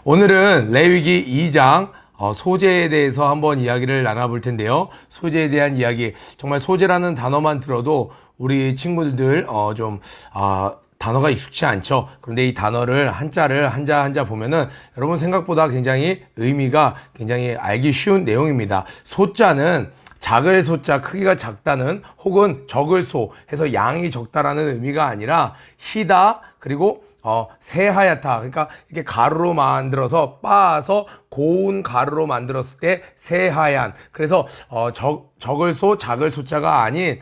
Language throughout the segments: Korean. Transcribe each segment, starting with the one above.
오늘은 레위기 2장 소재에 대해서 한번 이야기를 나눠볼 텐데요. 소재에 대한 이야기, 정말 소재라는 단어만 들어도 우리 친구들 단어가 익숙치 않죠. 그런데 이 단어를 한자를 한자 보면은 여러분 생각보다 굉장히 의미가 굉장히 알기 쉬운 내용입니다. 소자는 작을 소자, 크기가 작다는 혹은 적을 소 해서 양이 적다라는 의미가 아니라 희다, 그리고 새하얗다. 그러니까 이렇게 가루로 만들어서 빻아서 고운 가루로 만들었을 때 새하얀. 그래서 적을 소, 작을 소자가 아닌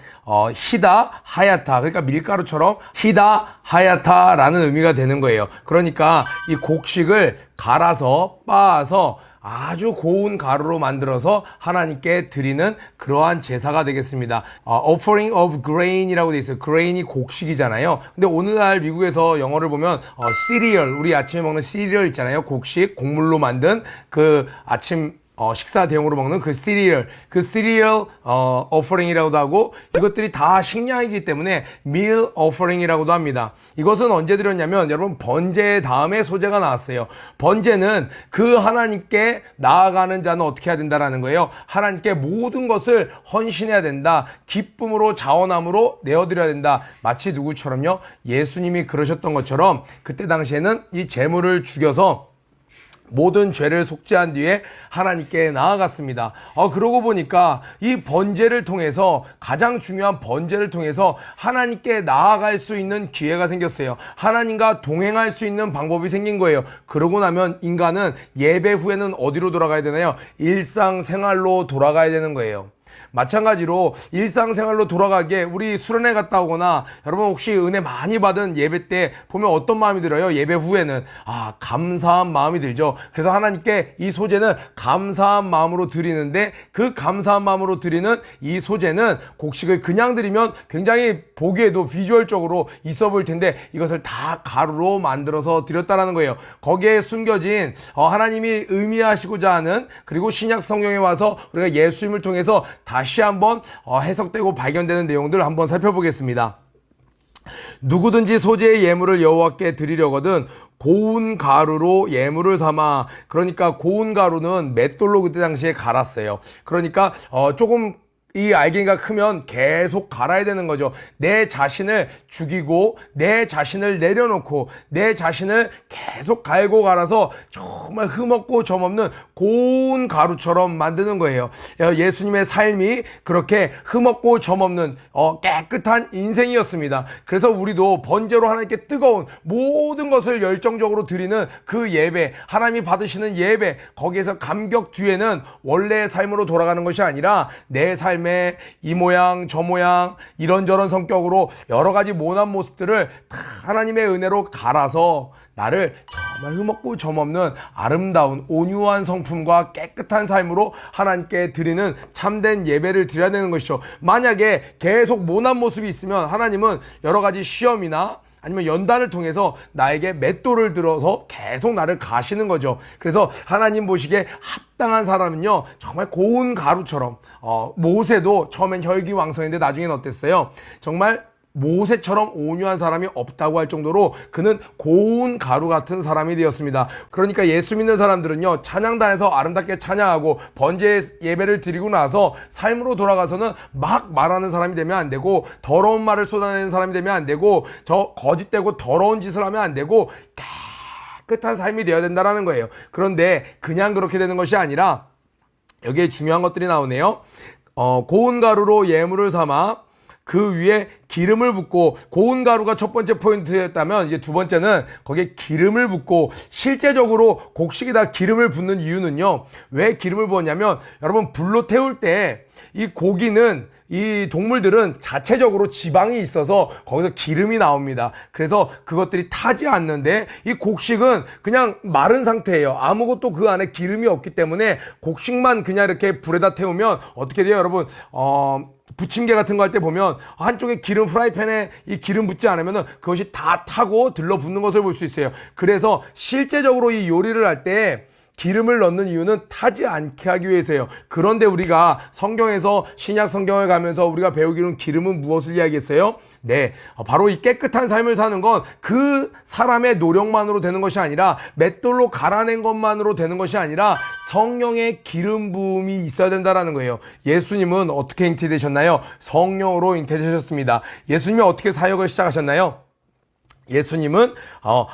희다, 하얗다. 그러니까 밀가루처럼 희다, 하얗다라는 의미가 되는 거예요. 그러니까 이 곡식을 갈아서 빻아서 아주 고운 가루로 만들어서 하나님께 드리는 그러한 제사가 되겠습니다. Offering of grain이라고 되어 있어요. grain이 곡식이잖아요. 근데 오늘날 미국에서 영어를 보면 cereal, 우리 아침에 먹는 cereal 있잖아요. 곡식, 곡물로 만든 그 아침 식사 대용으로 먹는 그 cereal offering이라고도 하고, 이것들이 다 식량이기 때문에 meal offering이라고도 합니다. 이것은 언제 드렸냐면, 여러분 번제 다음에 소제가 나왔어요. 번제는 그 하나님께 나아가는 자는 어떻게 해야 된다라는 거예요. 하나님께 모든 것을 헌신해야 된다. 기쁨으로 자원함으로 내어드려야 된다. 마치 누구처럼요? 예수님이 그러셨던 것처럼 그때 당시에는 이 제물을 죽여서 모든 죄를 속죄한 뒤에 하나님께 나아갔습니다. 그러고 보니까 이 번제를 통해서, 가장 중요한 번제를 통해서 하나님께 나아갈 수 있는 기회가 생겼어요. 하나님과 동행할 수 있는 방법이 생긴 거예요. 그러고 나면 인간은 예배 후에는 어디로 돌아가야 되나요? 일상생활로 돌아가야 되는 거예요. 마찬가지로 일상생활로 돌아가기에 우리 수련회 갔다 오거나, 여러분 혹시 은혜 많이 받은 예배 때 보면 어떤 마음이 들어요? 예배 후에는 감사한 마음이 들죠. 그래서 하나님께 이 소제는 감사한 마음으로 드리는데, 그 감사한 마음으로 드리는 이 소제는 곡식을 그냥 드리면 굉장히 보기에도 비주얼적으로 있어 보일 텐데, 이것을 다 가루로 만들어서 드렸다라는 거예요. 거기에 숨겨진 하나님이 의미하시고자 하는, 그리고 신약 성경에 와서 우리가 예수님을 통해서 다시 한번 해석되고 발견되는 내용들을 한번 살펴보겠습니다. 누구든지 소제의 예물을 여호와께 드리려거든 고운 가루로 예물을 삼아. 그러니까 고운 가루는 맷돌로 그때 당시에 갈았어요. 그러니까 조금 이 알갱이가 크면 계속 갈아야 되는 거죠. 내 자신을 죽이고 내 자신을 내려놓고 내 자신을 계속 갈고 갈아서 정말 흠없고 점없는 고운 가루처럼 만드는 거예요. 예수님의 삶이 그렇게 흠없고 점없는 깨끗한 인생이었습니다. 그래서 우리도 번제로 하나님께 뜨거운 모든 것을 열정적으로 드리는 그 예배, 하나님이 받으시는 예배, 거기에서 감격 뒤에는 원래의 삶으로 돌아가는 것이 아니라 내 삶 이 모양 저 모양 이런저런 성격으로 여러 가지 모난 모습들을 다 하나님의 은혜로 갈아서 나를 정말 흠없고 점없는 아름다운 온유한 성품과 깨끗한 삶으로 하나님께 드리는 참된 예배를 드려야 되는 것이죠. 만약에 계속 모난 모습이 있으면 하나님은 여러 가지 시험이나 아니면 연단을 통해서 나에게 맷돌을 들어서 계속 나를 가시는 거죠. 그래서 하나님 보시기에 합당한 사람은요, 정말 고운 가루처럼, 모세도 처음엔 혈기왕성인데 나중엔 어땠어요? 정말 모세처럼 온유한 사람이 없다고 할 정도로 그는 고운 가루 같은 사람이 되었습니다. 그러니까 예수 믿는 사람들은요, 찬양단에서 아름답게 찬양하고 번제 예배를 드리고 나서 삶으로 돌아가서는 막 말하는 사람이 되면 안 되고, 더러운 말을 쏟아내는 사람이 되면 안 되고, 거짓되고 더러운 짓을 하면 안 되고, 깨끗한 삶이 되어야 된다는 거예요. 그런데 그냥 그렇게 되는 것이 아니라 여기에 중요한 것들이 나오네요. 고운 가루로 예물을 삼아 그 위에 기름을 붓고, 고운 가루가 첫 번째 포인트였다면 이제 두 번째는 거기에 기름을 붓고, 실제적으로 곡식에다 기름을 붓는 이유는요, 왜 기름을 부었냐면, 여러분 불로 태울 때 이 고기는, 이 동물들은 자체적으로 지방이 있어서 거기서 기름이 나옵니다. 그래서 그것들이 타지 않는데, 이 곡식은 그냥 마른 상태예요. 아무것도 그 안에 기름이 없기 때문에 곡식만 그냥 이렇게 불에다 태우면 어떻게 돼요, 여러분? 부침개 같은 거 할 때 보면 한쪽에 기름, 프라이팬에 이 기름 붓지 않으면 그것이 다 타고 들러붙는 것을 볼 수 있어요. 그래서 실제적으로 이 요리를 할 때 기름을 넣는 이유는 타지 않게 하기 위해서예요. 그런데 우리가 성경에서 신약 성경을 가면서 우리가 배우기로는 기름은 무엇을 이야기했어요? 네, 바로 이 깨끗한 삶을 사는 건 그 사람의 노력만으로 되는 것이 아니라 맷돌로 갈아낸 것만으로 되는 것이 아니라 성령의 기름 부음이 있어야 된다라는 거예요. 예수님은 어떻게 잉태되셨나요? 성령으로 잉태되셨습니다. 예수님이 어떻게 사역을 시작하셨나요? 예수님은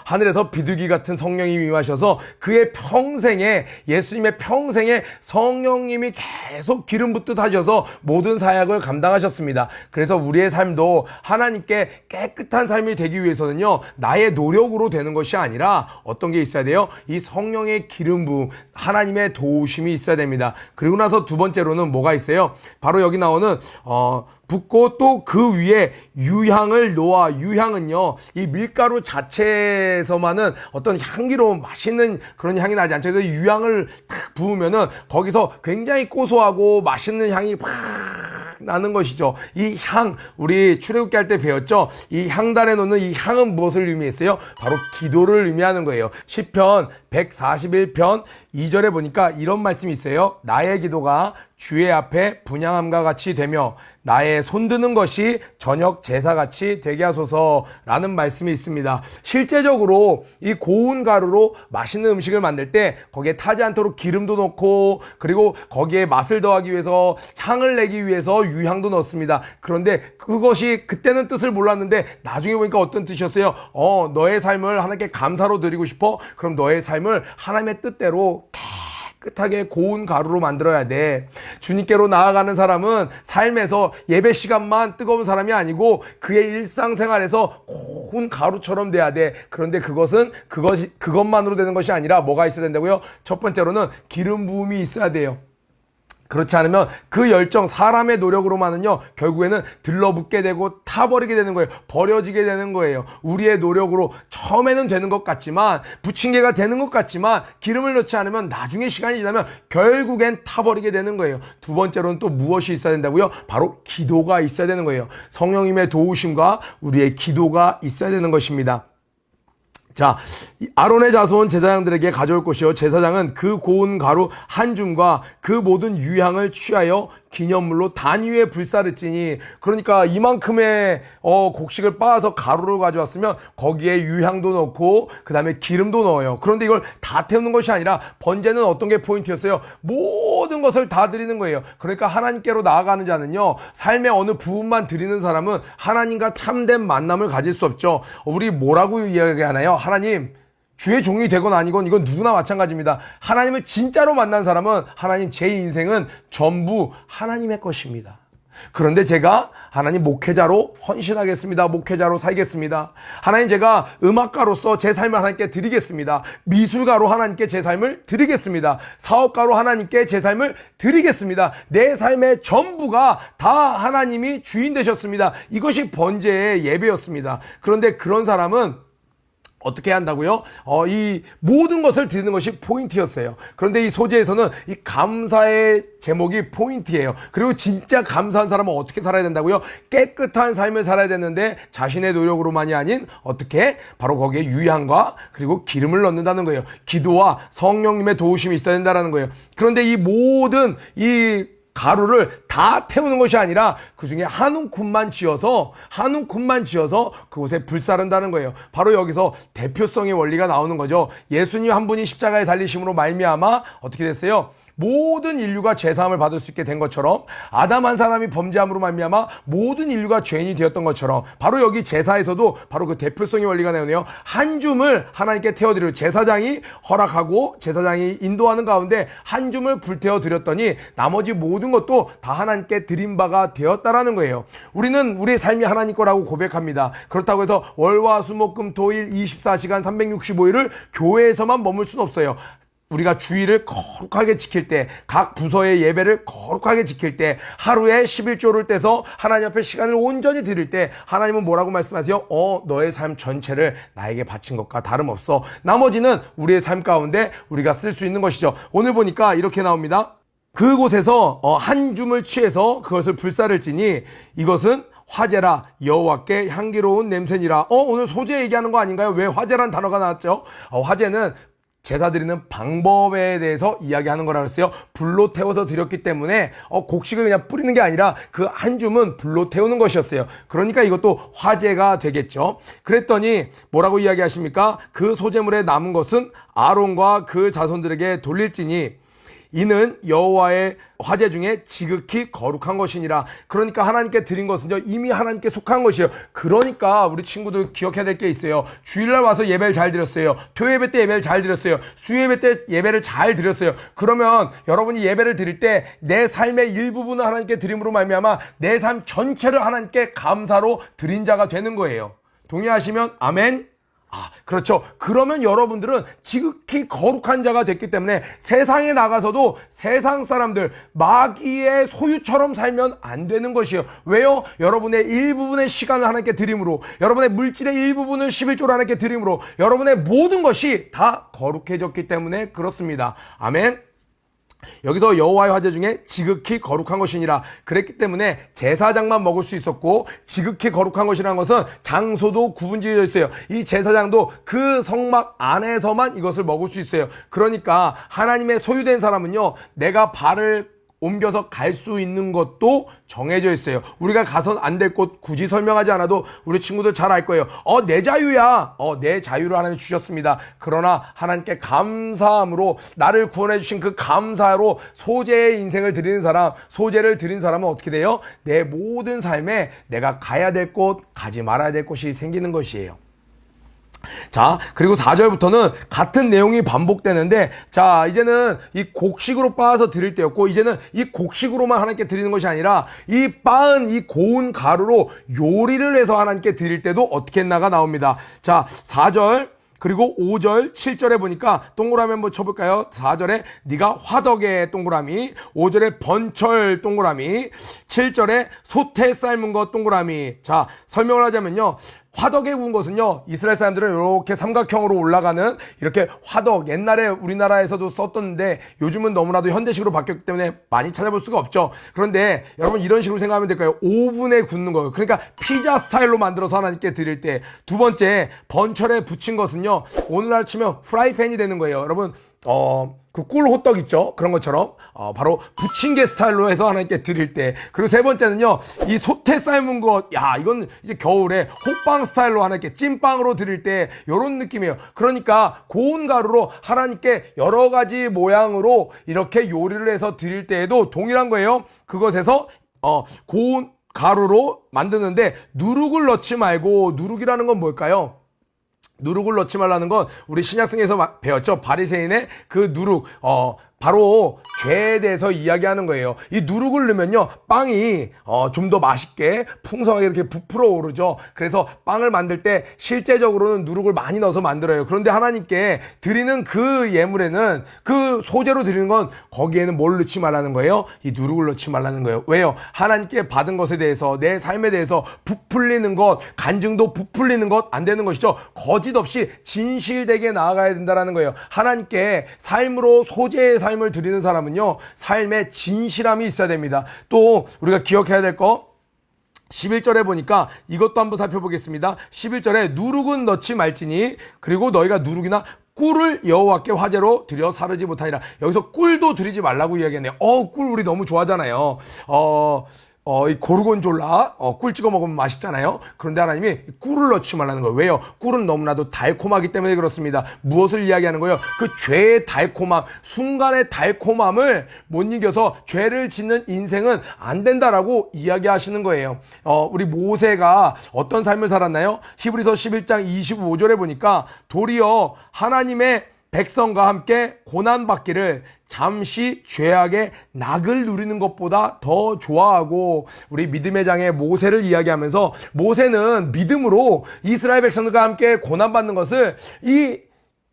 하늘에서 비둘기 같은 성령이 임하셔서 그의 평생에, 예수님의 평생에 성령님이 계속 기름 붓듯 하셔서 모든 사역을 감당하셨습니다. 그래서 우리의 삶도 하나님께 깨끗한 삶이 되기 위해서는요, 나의 노력으로 되는 것이 아니라 어떤 게 있어야 돼요? 이 성령의 기름 부음, 하나님의 도우심이 있어야 됩니다. 그리고 나서 두 번째로는 뭐가 있어요? 바로 여기 나오는 붓고 또 그 위에 유향을 놓아. 유향은요, 이 밀가루 자체에서만은 어떤 향기로운 맛있는 그런 향이 나지 않죠. 그래서 유향을 탁 부으면은 거기서 굉장히 고소하고 맛있는 향이 팍 나는 것이죠. 이 향, 우리 출애굽기 할 때 배웠죠. 이 향단에 놓는 이 향은 무엇을 의미했어요? 바로 기도를 의미하는 거예요. 시편 141편 2절에 보니까 이런 말씀이 있어요. 나의 기도가 주의 앞에 분향함과 같이 되며 나의 손드는 것이 저녁 제사같이 되게 하소서라는 말씀이 있습니다. 실제적으로 이 고운 가루로 맛있는 음식을 만들 때 거기에 타지 않도록 기름도 넣고 그리고 거기에 맛을 더하기 위해서 향을 내기 위해서 유향도 넣습니다. 그런데 그것이 그때는 뜻을 몰랐는데 나중에 보니까 어떤 뜻이었어요? 너의 삶을 하나님께 감사로 드리고 싶어? 그럼 너의 삶을 하나님의 뜻대로 깨끗하게 고운 가루로 만들어야 돼. 주님께로 나아가는 사람은 삶에서 예배 시간만 뜨거운 사람이 아니고 그의 일상생활에서 고운 가루처럼 돼야 돼. 그런데 그것만으로 되는 것이 아니라 뭐가 있어야 된다고요? 첫 번째로는 기름 부음이 있어야 돼요. 그렇지 않으면 그 열정, 사람의 노력으로만은요, 결국에는 들러붙게 되고 타버리게 되는 거예요. 버려지게 되는 거예요. 우리의 노력으로 처음에는 되는 것 같지만, 부침개가 되는 것 같지만, 기름을 넣지 않으면 나중에 시간이 지나면 결국엔 타버리게 되는 거예요. 두 번째로는 또 무엇이 있어야 된다고요? 바로 기도가 있어야 되는 거예요. 성령님의 도우심과 우리의 기도가 있어야 되는 것입니다. 자, 아론의 자손 제사장들에게 가져올 것이요, 제사장은 그 고운 가루 한 줌과 그 모든 유향을 취하여 기념물로 단위의 불사를 찌니, 그러니까 이만큼의 곡식을 빻아서 가루를 가져왔으면 거기에 유향도 넣고 그 다음에 기름도 넣어요. 그런데 이걸 다 태우는 것이 아니라 번제는 어떤 게 포인트였어요? 모든 것을 다 드리는 거예요. 그러니까 하나님께로 나아가는 자는요, 삶의 어느 부분만 드리는 사람은 하나님과 참된 만남을 가질 수 없죠. 우리 뭐라고 이야기하나요? 하나님, 주의 종이 되건 아니건 이건 누구나 마찬가지입니다. 하나님을 진짜로 만난 사람은 하나님, 제 인생은 전부 하나님의 것입니다. 그런데 제가 하나님 목회자로 헌신하겠습니다. 목회자로 살겠습니다. 하나님, 제가 음악가로서 제 삶을 하나님께 드리겠습니다. 미술가로 하나님께 제 삶을 드리겠습니다. 사업가로 하나님께 제 삶을 드리겠습니다. 내 삶의 전부가 다 하나님이 주인 되셨습니다. 이것이 번제의 예배였습니다. 그런데 그런 사람은 어떻게 한다고요? 이 모든 것을 드리는 것이 포인트였어요. 그런데 이 소재에서는 이 감사의 제목이 포인트예요. 그리고 진짜 감사한 사람은 어떻게 살아야 된다고요? 깨끗한 삶을 살아야 되는데 자신의 노력으로만이 아닌 어떻게? 바로 거기에 유향과 그리고 기름을 넣는다는 거예요. 기도와 성령님의 도우심이 있어야 된다는 거예요. 그런데 이 모든 이 가루를 다 태우는 것이 아니라 그 중에 한 움큼만 지어서 그곳에 불사른다는 거예요. 바로 여기서 대표성의 원리가 나오는 거죠. 예수님 한 분이 십자가에 달리심으로 말미암아 어떻게 됐어요? 모든 인류가 죄사함을 받을 수 있게 된 것처럼, 아담 한 사람이 범죄함으로 말미암아 모든 인류가 죄인이 되었던 것처럼, 바로 여기 제사에서도 바로 그 대표성의 원리가 나오네요. 한 줌을 하나님께 태워드리고, 제사장이 허락하고 제사장이 인도하는 가운데 한 줌을 불태워 드렸더니 나머지 모든 것도 다 하나님께 드린 바가 되었다라는 거예요. 우리는 우리의 삶이 하나님 거라고 고백합니다. 그렇다고 해서 월화수목금토일 24시간 365일을 교회에서만 머물 수는 없어요. 우리가 주일을 거룩하게 지킬 때, 각 부서의 예배를 거룩하게 지킬 때, 하루에 11조를 떼서 하나님 앞에 시간을 온전히 드릴 때 하나님은 뭐라고 말씀하세요? 너의 삶 전체를 나에게 바친 것과 다름없어. 나머지는 우리의 삶 가운데 우리가 쓸 수 있는 것이죠. 오늘 보니까 이렇게 나옵니다. 그곳에서 한 줌을 취해서 그것을 불사를 지니 이것은 화제라, 여호와께 향기로운 냄새니라. 오늘 소재 얘기하는 거 아닌가요? 왜 화제란 단어가 나왔죠? 화제는 제사 드리는 방법에 대해서 이야기하는 거라 그랬어요. 불로 태워서 드렸기 때문에 곡식을 그냥 뿌리는 게 아니라 그 한 줌은 불로 태우는 것이었어요. 그러니까 이것도 화제가 되겠죠. 그랬더니 뭐라고 이야기하십니까? 그 소제물에 남은 것은 아론과 그 자손들에게 돌릴지니 이는 여호와의 화제 중에 지극히 거룩한 것이니라. 그러니까 하나님께 드린 것은요 이미 하나님께 속한 것이에요. 그러니까 우리 친구들 기억해야 될 게 있어요. 주일날 와서 예배를 잘 드렸어요. 토요예배 때 예배를 잘 드렸어요. 수요예배 때 예배를 잘 드렸어요. 그러면 여러분이 예배를 드릴 때 내 삶의 일부분을 하나님께 드림으로 말미암아 내 삶 전체를 하나님께 감사로 드린 자가 되는 거예요. 동의하시면 아멘. 그렇죠. 그러면 여러분들은 지극히 거룩한 자가 됐기 때문에 세상에 나가서도 세상 사람들 마귀의 소유처럼 살면 안 되는 것이에요. 왜요? 여러분의 일부분의 시간을 하나님께 드림으로, 여러분의 물질의 일부분을 11조로 하나님께 드림으로 여러분의 모든 것이 다 거룩해졌기 때문에 그렇습니다. 아멘. 여기서 여호와의 화제 중에 지극히 거룩한 것이니라 그랬기 때문에 제사장만 먹을 수 있었고, 지극히 거룩한 것이라는 것은 장소도 구분지어져 있어요. 이 제사장도 그 성막 안에서만 이것을 먹을 수 있어요. 그러니까 하나님의 소유된 사람은요, 내가 발을 옮겨서 갈 수 있는 것도 정해져 있어요. 우리가 가선 안 될 곳 굳이 설명하지 않아도 우리 친구들 잘 알 거예요. 내 자유야. 내 자유를 하나님이 주셨습니다. 그러나 하나님께 감사함으로 나를 구원해 주신 그 감사로 소재의 인생을 드리는 사람, 소재를 드린 사람은 어떻게 돼요? 내 모든 삶에 내가 가야 될 곳, 가지 말아야 될 곳이 생기는 것이에요. 자, 그리고 4절부터는 같은 내용이 반복되는데, 자, 이제는 이 곡식으로 빻아서 드릴 때였고, 이제는 이 곡식으로만 하나님께 드리는 것이 아니라 이 빻은 이 고운 가루로 요리를 해서 하나님께 드릴 때도 어떻게 했나가 나옵니다. 자, 4절 그리고 5절, 7절에 보니까 동그라미 한번 쳐볼까요? 4절에 네가 화덕에 동그라미, 5절에 번철 동그라미, 7절에 소태 삶은 것 동그라미. 자, 설명을 하자면요, 화덕에 구운 것은요, 이스라엘 사람들은 이렇게 삼각형으로 올라가는 이렇게 화덕, 옛날에 우리나라에서도 썼던데 요즘은 너무나도 현대식으로 바뀌었기 때문에 많이 찾아볼 수가 없죠. 그런데 여러분 이런 식으로 생각하면 될까요? 오븐에 굽는 거예요. 그러니까 피자 스타일로 만들어서 하나님께 드릴 때. 두 번째, 번철에 붙인 것은요, 오늘날 치면 프라이팬이 되는 거예요. 여러분 그 꿀 호떡 있죠? 그런 것처럼 바로 부침개 스타일로 해서 하나님께 드릴 때. 그리고 세 번째는요, 이 소태 삶은 것, 이건 이제 겨울에 호빵 스타일로 하나님께 찐빵으로 드릴 때 요런 느낌이에요. 그러니까 고운 가루로 하나님께 여러 가지 모양으로 이렇게 요리를 해서 드릴 때에도 동일한 거예요. 그것에서 고운 가루로 만드는데 누룩을 넣지 말고, 누룩이라는 건 뭘까요? 누룩을 넣지 말라는 건 우리 신약성에서 배웠죠. 바리새인의 그 누룩, 바로 죄에 대해서 이야기하는 거예요. 이 누룩을 넣으면요, 빵이 좀 더 맛있게 풍성하게 이렇게 부풀어 오르죠. 그래서 빵을 만들 때 실제적으로는 누룩을 많이 넣어서 만들어요. 그런데 하나님께 드리는 그 예물에는, 그 소재로 드리는 건 거기에는 뭘 넣지 말라는 거예요? 이 누룩을 넣지 말라는 거예요. 왜요? 하나님께 받은 것에 대해서, 내 삶에 대해서 부풀리는 것, 간증도 부풀리는 것 안 되는 것이죠. 거짓 없이 진실되게 나아가야 된다는 거예요. 하나님께 삶으로 소재의 삶을 드리는 사람은요, 삶에 진실함이 있어야 됩니다. 또 우리가 기억해야 될 거, 11절에 보니까 이것도 한번 살펴보겠습니다. 11절에 누룩은 넣지 말지니, 그리고 너희가 누룩이나 꿀을 여호와께 화제로 드려 사르지 못하니라. 여기서 꿀도 드리지 말라고 이야기했네요. 꿀 우리 너무 좋아하잖아요. 이 고르곤졸라 꿀 찍어 먹으면 맛있잖아요. 그런데 하나님이 꿀을 넣지 말라는 거예요. 왜요? 꿀은 너무나도 달콤하기 때문에 그렇습니다. 무엇을 이야기하는 거예요? 그 죄의 달콤함, 순간의 달콤함을 못 이겨서 죄를 짓는 인생은 안 된다라고 이야기하시는 거예요. 우리 모세가 어떤 삶을 살았나요? 히브리서 11장 25절에 보니까 도리어 하나님의 백성과 함께 고난받기를 잠시 죄악의 낙을 누리는 것보다 더 좋아하고, 우리 믿음의 장의 모세를 이야기하면서 모세는 믿음으로 이스라엘 백성들과 함께 고난받는 것을 이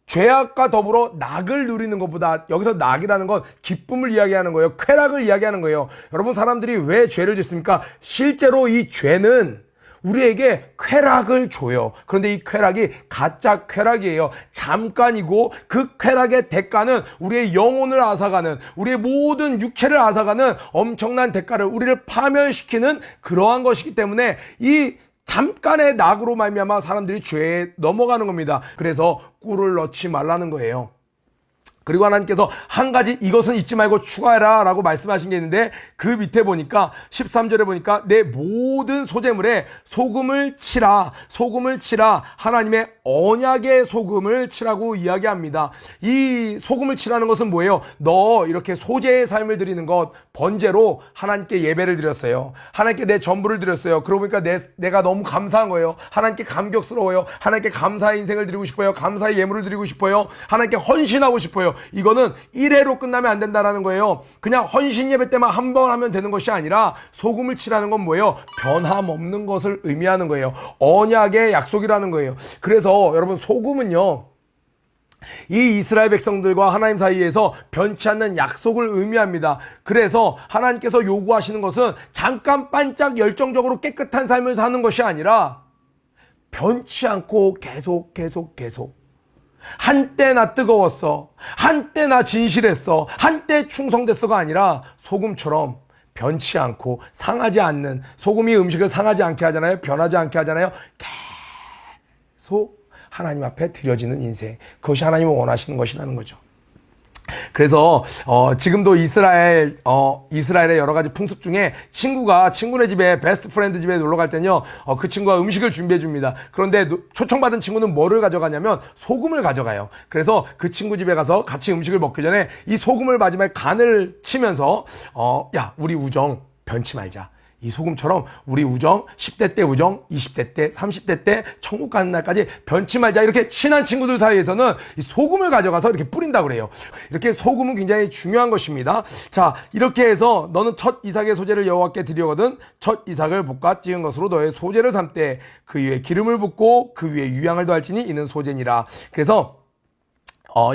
죄악과 더불어 낙을 누리는 것보다, 여기서 낙이라는 건 기쁨을 이야기하는 거예요. 쾌락을 이야기하는 거예요. 여러분, 사람들이 왜 죄를 짓습니까? 실제로 이 죄는 우리에게 쾌락을 줘요. 그런데 이 쾌락이 가짜 쾌락이에요. 잠깐이고, 그 쾌락의 대가는 우리의 영혼을 앗아가는, 우리의 모든 육체를 앗아가는 엄청난 대가를, 우리를 파멸시키는 그러한 것이기 때문에 이 잠깐의 낙으로 말미암아 사람들이 죄에 넘어가는 겁니다. 그래서 꿀을 넣지 말라는 거예요. 그리고 하나님께서 한 가지 이것은 잊지 말고 추가해라 라고 말씀하신 게 있는데, 그 밑에 보니까 13절에 보니까 내 모든 소재물에 소금을 치라, 소금을 치라, 하나님의 언약의 소금을 치라고 이야기합니다. 이 소금을 치라는 것은 뭐예요? 너 이렇게 소재의 삶을 드리는 것, 번제로 하나님께 예배를 드렸어요. 하나님께 내 전부를 드렸어요. 그러고 보니까 내가 너무 감사한 거예요. 하나님께 감격스러워요. 하나님께 감사의 인생을 드리고 싶어요. 감사의 예물을 드리고 싶어요. 하나님께 헌신하고 싶어요. 이거는 1회로 끝나면 안 된다라는 거예요. 그냥 헌신 예배 때만 한 번 하면 되는 것이 아니라, 소금을 치라는 건 뭐예요? 변함없는 것을 의미하는 거예요. 언약의 약속이라는 거예요. 그래서 여러분, 소금은요, 이 이스라엘 백성들과 하나님 사이에서 변치 않는 약속을 의미합니다. 그래서 하나님께서 요구하시는 것은 잠깐 반짝 열정적으로 깨끗한 삶을 사는 것이 아니라, 변치 않고 계속 한때 나 뜨거웠어, 한때 나 진실했어, 한때 충성됐어가 아니라, 소금처럼 변치 않고 상하지 않는, 소금이 음식을 상하지 않게 하잖아요. 변하지 않게 하잖아요. 계속 하나님 앞에 드려지는 인생, 그것이 하나님이 원하시는 것이라는 거죠. 그래서 지금도 이스라엘의 여러 가지 풍습 중에, 친구네 집에, 베스트 프렌드 집에 놀러 갈 때는요, 그 친구가 음식을 준비해 줍니다. 그런데 초청받은 친구는 뭐를 가져가냐면 소금을 가져가요. 그래서 그 친구 집에 가서 같이 음식을 먹기 전에 이 소금을 마지막에 간을 치면서 야, 우리 우정 변치 말자. 이 소금처럼 우리 우정, 10대 때 우정, 20대 때, 30대 때, 천국 가는 날까지 변치 말자. 이렇게 친한 친구들 사이에서는 이 소금을 가져가서 이렇게 뿌린다고 그래요. 이렇게 소금은 굉장히 중요한 것입니다. 자, 이렇게 해서 너는 첫 이삭의 소재를 여호와께 드리거든 첫 이삭을 볶아 찍은 것으로 너의 소재를 삼되 그 위에 기름을 붓고 그 위에 유향을 더할지니 이는 소재니라. 그래서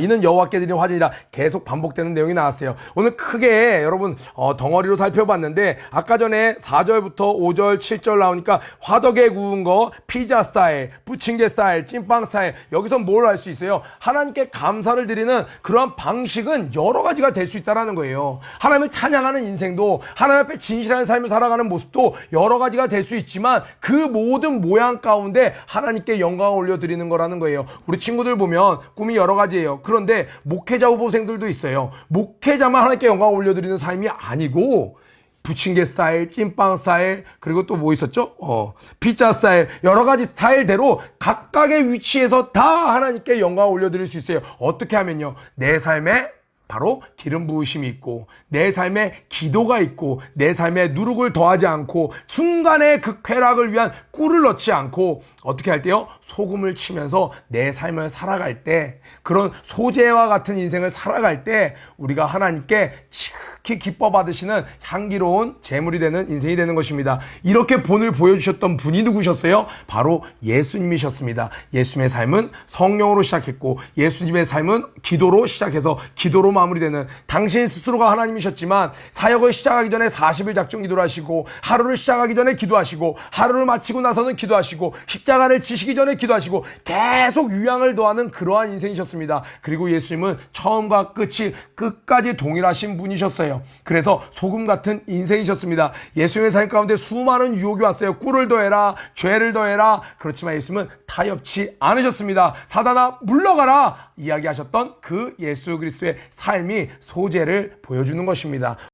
이는 여호와께 드린 화제니라 계속 반복되는 내용이 나왔어요. 오늘 크게 여러분 덩어리로 살펴봤는데, 아까 전에 4절부터 5절 7절 나오니까 화덕에 구운 거, 피자 스타일, 부침개 스타일, 찐빵 스타일, 여기서 뭘 알 수 있어요? 하나님께 감사를 드리는 그런 방식은 여러 가지가 될 수 있다는 거예요. 하나님을 찬양하는 인생도, 하나님 앞에 진실한 삶을 살아가는 모습도 여러 가지가 될 수 있지만, 그 모든 모양 가운데 하나님께 영광을 올려드리는 거라는 거예요. 우리 친구들 보면 꿈이 여러 가지예요. 그런데 목회자 후보생들도 있어요. 목회자만 하나님께 영광을 올려드리는 삶이 아니고, 부침개 스타일, 찐빵 스타일, 그리고 또 뭐 있었죠? 피자 스타일, 여러 가지 스타일대로 각각의 위치에서 다 하나님께 영광을 올려드릴 수 있어요. 어떻게 하면요, 내 삶에 바로 기름 부으심이 있고, 내 삶에 기도가 있고, 내 삶에 누룩을 더하지 않고, 순간의 그 쾌락을 위한 꿀을 넣지 않고, 어떻게 할 때요? 소금을 치면서 내 삶을 살아갈 때, 그런 소재와 같은 인생을 살아갈 때, 우리가 하나님께 지극히 기뻐 받으시는 향기로운 제물이 되는 인생이 되는 것입니다. 이렇게 본을 보여주셨던 분이 누구셨어요? 바로 예수님이셨습니다. 예수님의 삶은 성령으로 시작했고, 예수님의 삶은 기도로 시작해서 기도로 마무리되는, 당신 스스로가 하나님이셨지만 사역을 시작하기 전에 40일 작정 기도를 하시고, 하루를 시작하기 전에 기도하시고, 하루를 마치고 나서는 기도하시고, 십자가를 지시기 전에 기도하시고, 계속 유향을 더하는 그러한 인생이셨습니다. 그리고 예수님은 처음과 끝까지 동일하신 분이셨어요. 그래서 소금 같은 인생이셨습니다. 예수님의 삶 가운데 수많은 유혹이 왔어요. 꿀을 더해라, 죄를 더해라. 그렇지만 예수님은 타협치 않으셨습니다. 사단아 물러가라 이야기하셨던 그 예수 그리스도의 삶이 소재를 보여주는 것입니다.